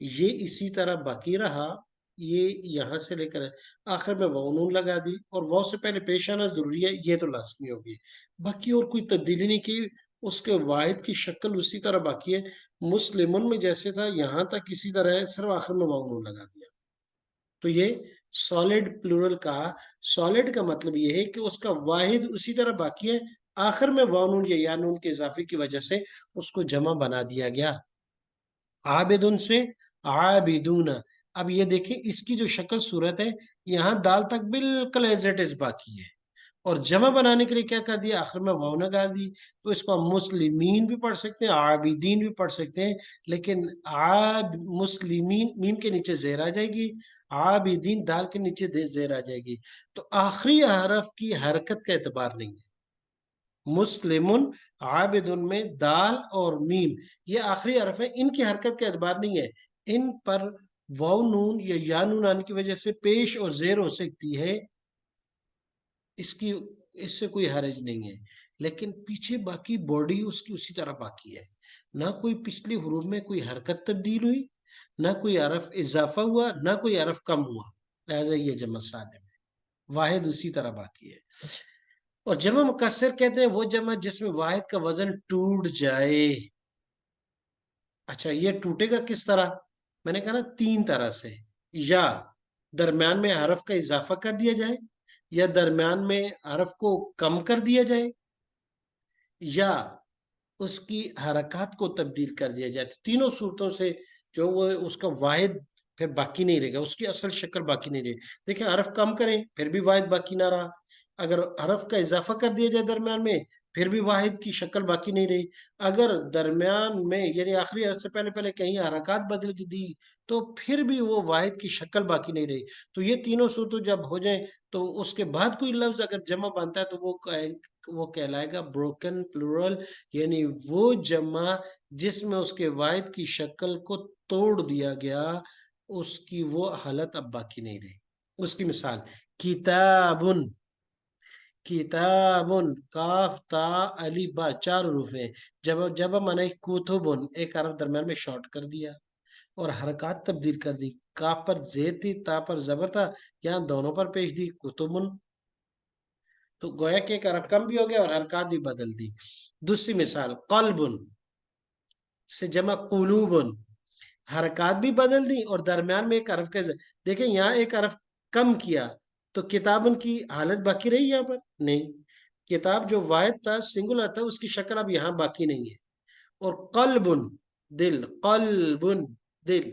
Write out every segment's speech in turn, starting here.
یہ اسی طرح باقی رہا، یہ یہاں سے لے کر آخر میں واو نون لگا دی، اور واو سے پہلے پیش آنا ضروری ہے، یہ تو لازمی ہوگی، باقی اور کوئی تبدیلی نہیں کی، اس کے واحد کی شکل اسی طرح باقی ہے، مسلمن میں جیسے تھا یہاں تک اسی طرح ہے، صرف آخر میں واو نون لگا دیا۔ تو یہ سالڈ پلورل کا، سالڈ کا مطلب یہ ہے کہ اس کا واحد اسی طرح باقی ہے، آخر میں واو نون یا یا نون کے اضافے کی وجہ سے اس کو جمع بنا دیا گیا۔ عابدن سے عابدون، اب یہ دیکھیں اس کی جو شکل صورت ہے، یہاں دال تک بالکل ایز اٹ از باقی ہے، اور جمع بنانے کے لیے کیا کر دیا، آخر میں واو لگا دی، تو اس کو ہم مسلمین بھی پڑھ سکتے ہیں، عابدین بھی پڑھ سکتے ہیں، لیکن مسلمین میم کے نیچے زیر آ جائے گی، عابدین دال کے نیچے زیر آ جائے گی، تو آخری حرف کی حرکت کا اعتبار نہیں ہے۔ مسلمن عابدن میں دال اور میم یہ آخری حرف ہے، ان کی حرکت کا اعتبار نہیں ہے، ان پر واو نون یا یا نون آنے کی وجہ سے پیش اور زیر ہو سکتی ہے، اس سے کوئی حرج نہیں ہے، لیکن پیچھے باقی باڈی اس کی اسی طرح باقی ہے، نہ کوئی پچھلی حروف میں کوئی حرکت تبدیل ہوئی، نہ کوئی حرف اضافہ ہوا، نہ کوئی حرف کم ہوا، لہذا یہ جمع سالم ہے، واحد اسی طرح باقی ہے۔ اور جمع مکسر کہتے ہیں وہ جمع جس میں واحد کا وزن ٹوٹ جائے۔ اچھا یہ ٹوٹے گا کس طرح؟ میں نے کہا نا تین طرح سے، یا درمیان میں حرف کا اضافہ کر دیا جائے، یا درمیان میں حرف کو کم کر دیا جائے، یا اس کی حرکات کو تبدیل کر دیا جائے، تینوں صورتوں سے جو وہ اس کا واحد پھر باقی نہیں رہے گا، اس کی اصل شکل باقی نہیں رہے گی۔ دیکھیں حرف کم کریں پھر بھی واحد باقی نہ رہا، اگر حرف کا اضافہ کر دیا جائے درمیان میں پھر بھی واحد کی شکل باقی نہیں رہی، اگر درمیان میں یعنی آخری حرف سے پہلے پہلے کہیں حرکات بدل دی تو پھر بھی وہ واحد کی شکل باقی نہیں رہی۔ تو یہ تینوں صورتیں جب ہو جائیں تو اس کے بعد کوئی لفظ اگر جمع بنتا ہے تو وہ کہلائے گا بروکن پلورل، یعنی وہ جمع جس میں اس کے واحد کی شکل کو توڑ دیا گیا، اس کی وہ حالت اب باقی نہیں رہی۔ اس کی مثال کتابن، کتابن کاف تا علی با چار حروف ہیں، جب مانا کتبن ایک حرف درمیان میں شارٹ کر دیا اور حرکات تبدیل کر دی، کاف پر زیر تھی، تا پر زبر تھا، یہاں دونوں پر پیش دی کتبن، تو گویا کہ ایک حرف کم بھی ہو گیا اور حرکات بھی بدل دی۔ دوسری مثال قلبن سے جمع قلوبن، حرکات بھی بدل دی اور درمیان میں ایک حرف کا دیکھیں یہاں ایک حرف کم کیا تو کتابن کی حالت باقی رہی، یہاں پر نہیں، کتاب جو واحد تھا سنگولر تھا اس کی شکل اب یہاں باقی نہیں ہے۔ اور قلبن دل، قلبن دل،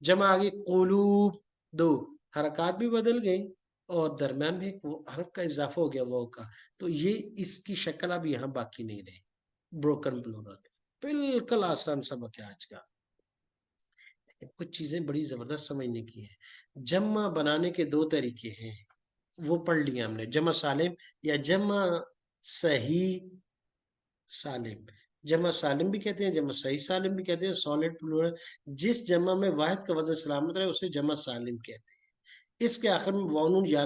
جمع آگے قلوب دو، حرکات بھی بدل گئی اور درمیان میں ایک حرف کا اضافہ ہو گیا واو کا، تو یہ اس کی شکل اب یہاں باقی نہیں رہی، بروکن پلورل۔ بالکل آسان سبق ہے آج کا، کچھ چیزیں بڑی زبردست سمجھنے کی ہیں۔ جمع بنانے کے دو طریقے ہیں، وہ پڑھ لیا ہم نے، جمع سالم یا جمع صحیح سالم۔ جمع سالم بھی کہتے ہیں، جمع صحیح سالم بھی کہتے ہیں، سالڈ پلورل، جس جمع میں واحد کا وزن سلامت رہے اسے جمع سالم کہتے ہیں۔ اس کے آخر میں واو نون یا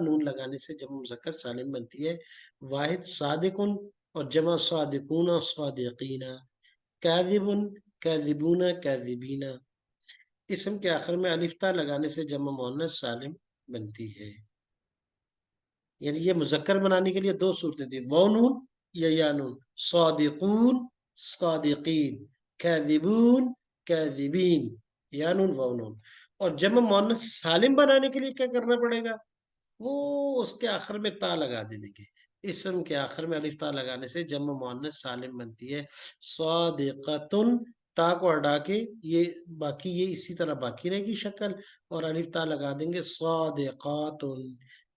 نون لگانے سے جمع مذکر سالم بنتی ہے، واحد صادقن اور جمع صادقون صادقین، کاذبن کاذبون کاذبین، اسم کے آخر میں الف تا لگانے سے جمع مؤنث سالم بنتی ہے۔ یعنی یہ مذکر بنانے کے لیے دو صورتیں تھیں، واو نون یا یا نون، صادقون صادقین، کاذبون کاذبین، یا نون واو نون۔ اور جمع مؤنث سالم بنانے کے لیے کیا کرنا پڑے گا، وہ اس کے آخر میں تا لگا دینے کے، اسم کے آخر میں الف تا لگانے سے جمع مؤنث سالم بنتی ہے، صادقتن، تا کو ہٹا کے یہ باقی یہ اسی طرح باقی رہے گی شکل، اور الف تا لگا دیں گے، صادقاتن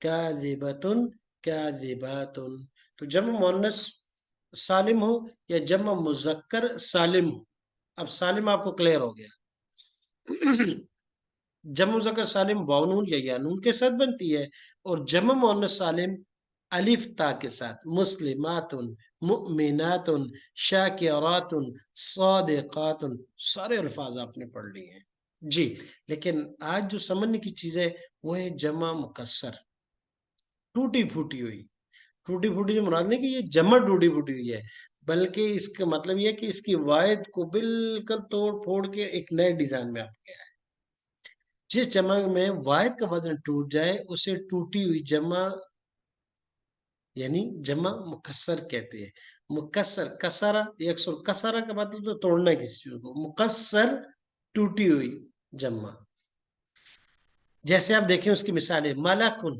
کاذبتن کاذباتن۔ تو جمع مؤنث سالم ہو یا جمع مذکر سالم ہو، اب سالم آپ کو کلیئر ہو گیا۔ جمع مذکر سالم واو نون یا یا نون کے ساتھ بنتی ہے، اور جمع مؤنث سالم الف تا کے ساتھ، مسلمات مؤمنات شاکرات صادقات، سارے الفاظ آپ نے پڑھ لیے ہیں جی۔ لیکن آج جو سمجھنے کی چیز ہے وہ ہے جمع مکسر، ٹوٹی پھوٹی ہوئی، ٹوٹی پھوٹی جو مراد نہیں کہ یہ جمع ٹوٹی پھوٹی ہوئی ہے، بلکہ اس کا مطلب یہ کہ اس کی واحد کو بالکل توڑ پھوڑ کے ایک نئے ڈیزائن میں آپ کیا ہے. جس جمع میں واحد کا وزن ٹوٹ جائے اسے ٹوٹی ہوئی جمع یعنی جمع مکسر کہتے ہیں. مکسر کسرہ یکسر کسرہ کا مطلب تو توڑنا کسی چیز کو، مکسر ٹوٹی ہوئی جمع. جیسے آپ دیکھیں اس کی مثال ہے ملکن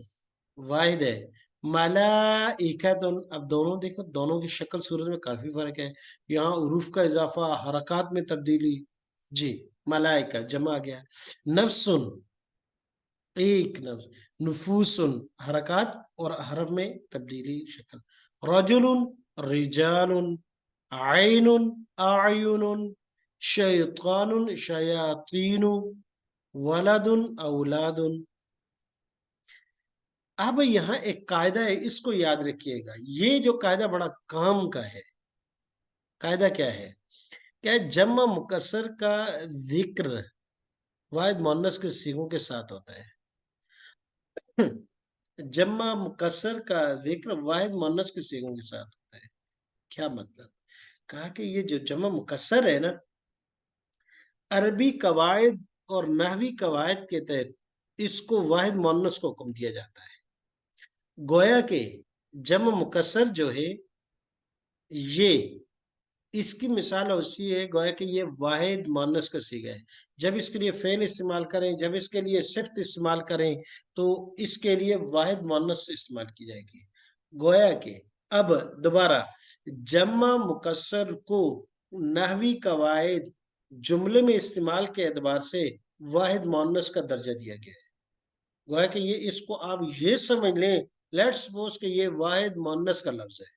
واحد ہے، ملائکتن. اب دونوں دیکھو، دونوں کی شکل صورت میں کافی فرق ہے. یہاں حروف کا اضافہ، حرکات میں تبدیلی. جی ملائکہ جمع آ گیا. نفسن ایک نفس، نفوس حرکات اور حرف میں تبدیلی شکل. رجل رجال، عین اعین، شیطان شیاطین، ولد اولاد. اب یہاں ایک قاعدہ ہے، اس کو یاد رکھیے گا. یہ جو قاعدہ بڑا کام کا ہے. قاعدہ کیا ہے؟ کیا جمع مکسر کا ذکر واحد مؤنث کے صیغوں کے ساتھ ہوتا ہے. جمع مکسر کا ذکر واحد مؤنث کے صیغوں کے ساتھ ہوتا ہے. کیا مطلب؟ کہا کہ یہ جو جمع مکسر ہے نا، عربی قواعد اور نحوی قواعد کے تحت اس کو واحد مؤنث کو حکم دیا جاتا ہے. گویا کہ جمع مکسر جو ہے یہ اس کی مثال اسی ہے، گویا کہ یہ واحد مؤنث کا صیغہ ہے. جب اس کے لیے فعل استعمال کریں، جب اس کے لیے صفت استعمال کریں تو اس کے لیے واحد مؤنث استعمال کی جائے گی. گویا کہ اب دوبارہ جمع مکسر کو نحوی قواعد جملے میں استعمال کے اعتبار سے واحد مؤنث کا درجہ دیا گیا ہے. گویا کہ یہ اس کو آپ یہ سمجھ لیں، لیٹ سپوز کہ یہ واحد مؤنث کا لفظ ہے.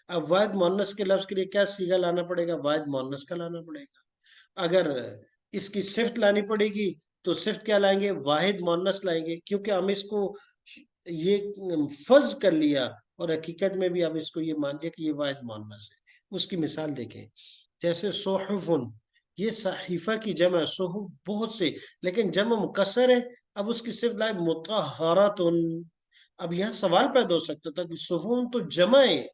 اب واحد مؤنث کے لفظ کے لیے کیا صیغہ لانا پڑے گا؟ واحد مؤنث کا لانا پڑے گا. اگر اس کی صفت لانی پڑے گی تو صفت کیا لائیں گے؟ واحد مؤنث لائیں گے، کیونکہ ہم اس کو یہ فرض کر لیا اور حقیقت میں بھی اب اس کو یہ مان لیا کہ یہ واحد مؤنث ہے. اس کی مثال دیکھیں، جیسے صحفن، یہ صحیفہ کی جمع ہے. صحف بہت سے، لیکن جمع مکسر ہے. اب اس کی صفت لائے مطہراتن. اب یہاں سوال پیدا ہو سکتا تھا کہ صحف تو جمع ہے،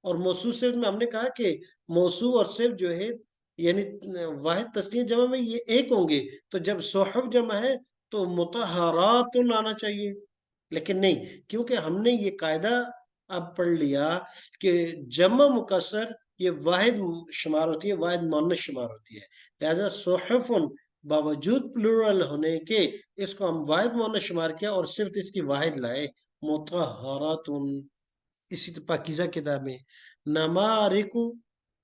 اور موصوف صفت میں ہم نے کہا کہ موصوف اور صفت جو ہے یعنی واحد تثنیہ جمع میں یہ ایک ہوں گے، تو جب صحف جمع ہے تو مطہرات آنا چاہیے. لیکن نہیں، کیونکہ ہم نے یہ قاعدہ اب پڑھ لیا کہ جمع مکسر یہ واحد شمار ہوتی ہے، واحد مؤنث شمار ہوتی ہے. لہذا صحف باوجود پلورل ہونے کے اس کو ہم واحد مؤنث شمار کیا اور صرف اس کی واحد لائے مطہرات. اسی طرح پاکیزہ کتاب میں نمارک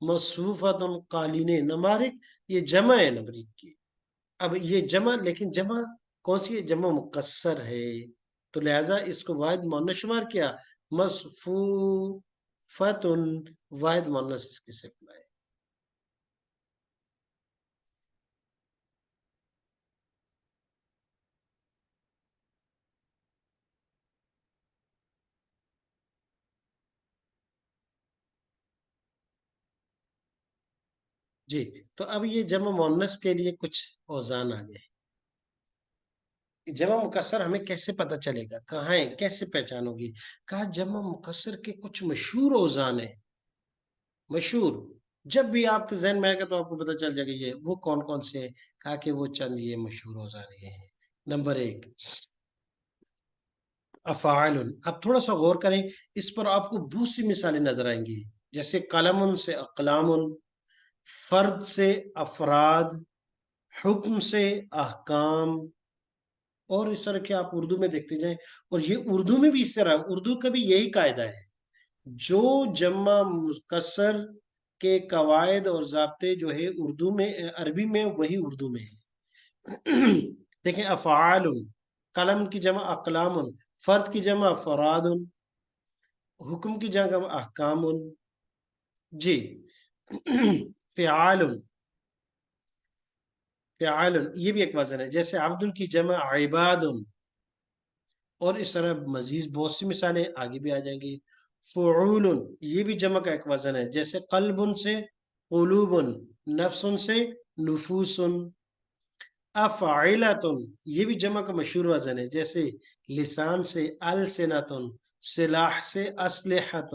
مصفوفۃ قالین، نمارک یہ جمع ہے نمریک کی. اب یہ جمع، لیکن جمع کون سی ہے؟ جمع مکسر ہے، تو لہذا اس کو واحد مؤنث شمار کیا. مصفوفۃ واحد مؤنث اس کی صفت ہے. جی تو اب یہ جمع مؤنث کے لیے کچھ اوزان آ گئے. جمع مکسر ہمیں کیسے پتہ چلے گا، کہاں ہے، کیسے پہچانو گی؟ کہا جمع مکسر کے کچھ مشہور اوزان ہیں. مشہور، جب بھی آپ کے ذہن میں آئے گا تو آپ کو پتہ چل جائے گا یہ وہ کون کون سے ہیں. کہا کہ وہ چند یہ مشہور اوزان یہ ہیں. نمبر 1 افعال. اب تھوڑا سا غور کریں، اس پر آپ کو بہت سی مثالیں نظر آئیں گی. جیسے قلم سے اقلام، فرد سے افراد، حکم سے احکام، اور اس طرح کے آپ اردو میں دیکھتے جائیں. اور یہ اردو میں بھی اس طرح، اردو کا بھی یہی قاعدہ ہے. جو جمع مکسر کے قواعد اور ضابطے جو ہے اردو میں، عربی میں، وہی اردو میں ہے. دیکھیں افعال، قلم کی جمع اقلام، فرد کی جمع افراد، حکم کی جمع احکام. جی فعال، فعال یہ بھی ایک وزن ہے. جیسے عبد کی جمع عباد، اور اس طرح مزید بہت سی مثالیں آگے بھی آ جائیں گی. فعول یہ بھی جمع کا ایک وزن ہے. جیسے قلب سے قلوب، نفس سے نفوس. افعلۃ یہ بھی جمع کا مشہور وزن ہے. جیسے لسان سے السنۃ، سلاح سے اسلحۃ.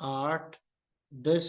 8, 10,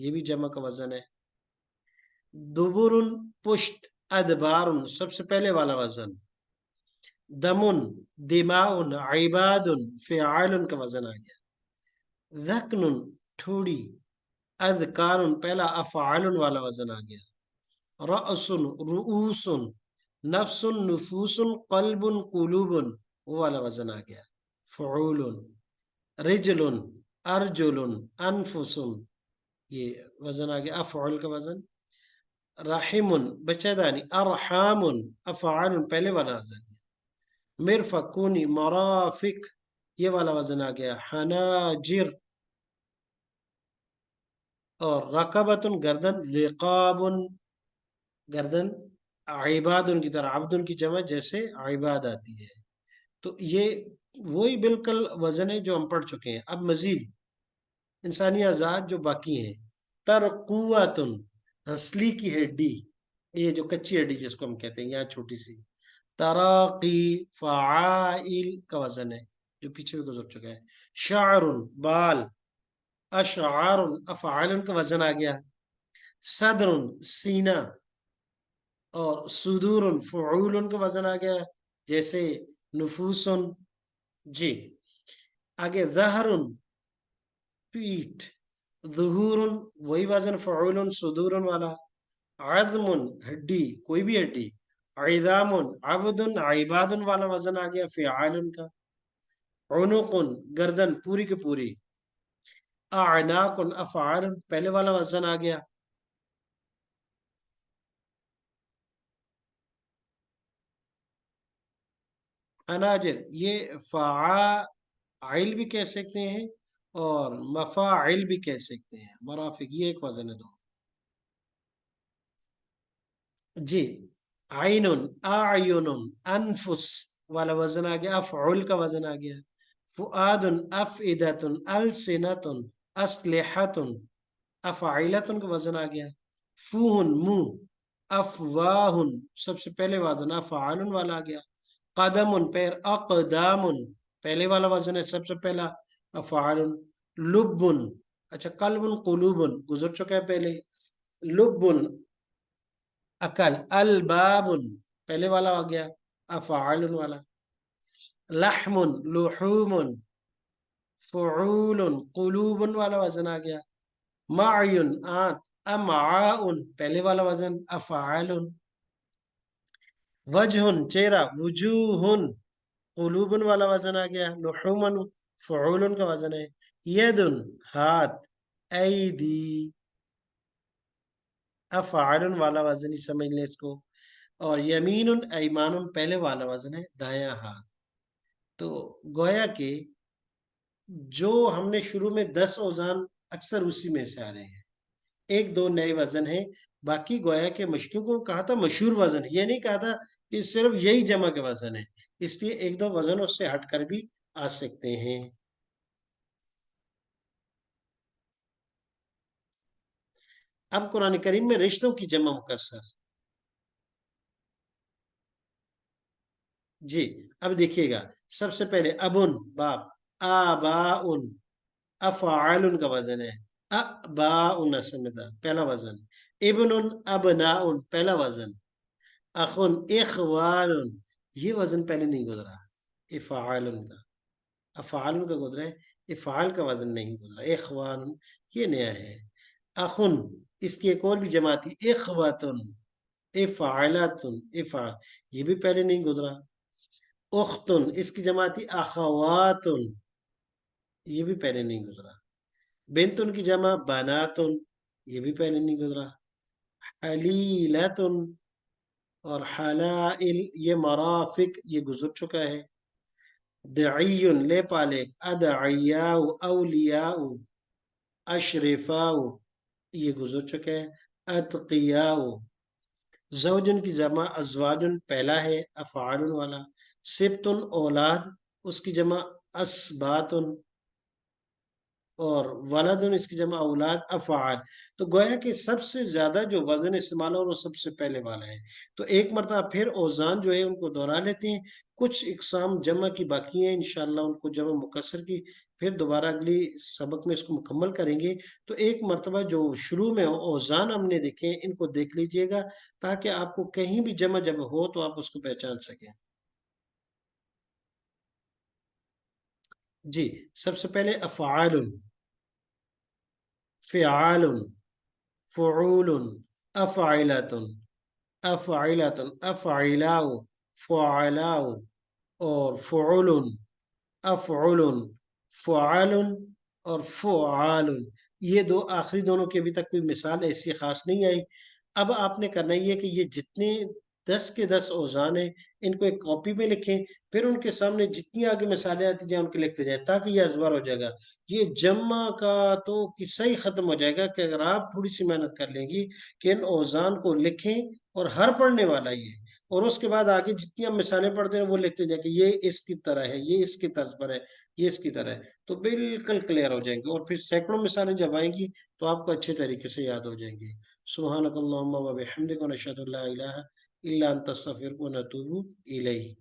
یہ بھی جمع کا وزن ہے. دبرن پشت، ادبارن سب سے پہلے والا وزن. دمن دماؤن عبادن فعال کا وزن آ گیا. ذکن ٹھوڑی، اذکارن پہلا افعال والا وزن آ گیا. رأس رؤوس، نفس نفوس، قلب قلوب وہ والا وزن آ گیا. فعول. رجل ارجل انفس یہ وزن آ گیا افعال کا وزن. رحم بچہ دانی، ارحام افعال پہلے والا وزن. مرفقونی مرافق یہ والا وزن آ گیا. حناجر. اور رقبۃ گردن، رقاب گردن. عباد کی طرح عبد کی جمع جیسے عباد آتی ہے. تو یہ وہی بالکل وزن ہے جو ہم پڑھ چکے ہیں. اب مزید انسانی اعضاء جو باقی ہیں. ترقوتن ہنسلی کی ہڈی، یہ جو کچی ہڈی جس کو ہم کہتے ہیں یہاں چھوٹی سی. تراقی فعائل کا وزن ہے جو پیچھے بھی گزر چکا ہے. شعر بال، اشعار افعال کا وزن آ گیا. صدر سینہ، اور صدور فعول کا وزن آ گیا جیسے نفوس. جی آگے ظہر پیٹھ، ظہور وہی وزن فعول صدور والا. عظم ہڈی کوئی بھی ہڈی. عظام عبد عباد والا وزن آ گیا فعال کا. عنق گردن پوری کی پوری. اعناق افعال پہلے والا وزن آ گیا. اناجر یہ فاعل بھی کہہ سکتے ہیں اور مفاعل بھی کہہ سکتے ہیں. مرافق یہ ایک وزن ہے دو. جی عین اعین انفس والا وزن آ گیا افعول کا وزن آ گیا. فؤاد افئدۃ السنۃ اسلحۃ افعیلۃ کا وزن آ گیا. فوہن منہ، افواہ سب سے پہلے وزن افعال والا آ گیا. قدم پیر، اقدام پہلے والا وزن ہے سب سے پہلا افعال. لب اچھا قلب قلوب گزر چکا ہے پہلے. لب عقل. الباب پہلے والا آ گیا افعال والا. لحم لحوم فعول قلوب والا وزن آ گیا. معین آنت، امعاء پہلے والا وزن افعال. وجہ چہرہ، وجوہ قلوب والا وزن آ گیا. لحوم فعول کا وزن ہے. ید ہاتھ، ایدی افعال والا وزن ہی سمجھ لیں اس کو. اور یمین ایمان پہلے والا وزن ہے دایاں ہاتھ. تو گویا کہ جو ہم نے شروع میں 10 اوزان اکثر اسی میں سے آ رہے ہیں. ایک دو نئے وزن ہیں، باقی گویا کہ مشکوں کو کہا تھا مشہور وزن. یہ نہیں کہا تھا کہ صرف یہی جمع کے وزن ہے، اس لیے ایک دو وزن اس سے ہٹ کر بھی آ سکتے ہیں. اب قرآن کریم میں رشتوں کی جمع مکسر. جی اب دیکھیے گا سب سے پہلے ابن باپ، آباؤن افعال کا وزن ہے. اباؤن سمجھا پہلا وزن. ابن ابناء پہلا وزن. اخن اخوان یہ وزن پہلے نہیں گزرا افعال کا. افعال کا گزرا ہے، افعال کا وزن نہیں گزرا. اخوان یہ نیا ہے. اخن اس کی ایک اور بھی جمع تھی اخواتن افعالاتن افعال یہ بھی پہلے نہیں گزرا. اختن اس کی جمع تھی اخواتن یہ بھی پہلے نہیں گزرا. بنتن کی جمع بناتن یہ بھی پہلے نہیں گزرا. حلیلتن اور حلائل یہ مرافق یہ گزر چکا ہے. دعی لے پالے، ادعیاء اولیاء اشرفاء یہ گزر چکا ہے. اتقیاء. زوجن کی جمع ازواجن پہلا ہے افعال والا. سبتن اولاد اس کی جمع اسباتن. اور ولدن اس کی جمع اولاد افعال. تو گویا کہ سب سے زیادہ جو وزن استعمال ہو وہ سب سے پہلے والا ہے. تو ایک مرتبہ پھر اوزان جو ہے ان کو دہرا لیتے ہیں. کچھ اقسام جمع کی باقی ہیں، انشاءاللہ ان کو جمع مکسر کی پھر دوبارہ اگلی سبق میں اس کو مکمل کریں گے۔ تو ایک مرتبہ جو شروع میں اوزان ہم نے دیکھے ان کو دیکھ لیجئے گا، تاکہ آپ کو کہیں بھی جمع جب ہو تو آپ اس کو پہچان سکیں۔ جی، سب سے پہلے افعال، فعال، فعول، افعلۃ، افعلۃ، افعلاء، فعلاء، اور فعل، افعل، فعال، اور فعال۔ یہ دو آخری دونوں کی ابھی تک کوئی مثال ایسی خاص نہیں آئی۔ اب آپ نے کرنا یہ کہ یہ جتنے 10 کے 10 اوزان ہیں ان کو ایک کاپی میں لکھیں، پھر ان کے سامنے جتنی آگے مثالیں آتی جائیں ان کے لکھتے جائیں، تاکہ یہ ازبر ہو جائے گا۔ یہ جمع کا تو قصہ ہی ختم ہو جائے گا کہ اگر آپ تھوڑی سی محنت کر لیں گی کہ ان اوزان کو لکھیں، اور ہر پڑھنے والا یہ، اور اس کے بعد آگے جتنی ہم مثالیں پڑھتے ہیں وہ لکھتے جائیں کہ یہ اس کی طرح ہے، یہ اس کی طرز پر ہے، یہ اس کی طرح ہے، تو بالکل کلیئر ہو جائیں گے، اور پھر سینکڑوں مثالیں جب آئیں گی تو آپ کو اچھے طریقے سے یاد ہو جائیں گی۔ سبحانک اللہم و بحمدک، ونشہد ان لا الہ الا انت، نستغفرک و نتوب الیہ۔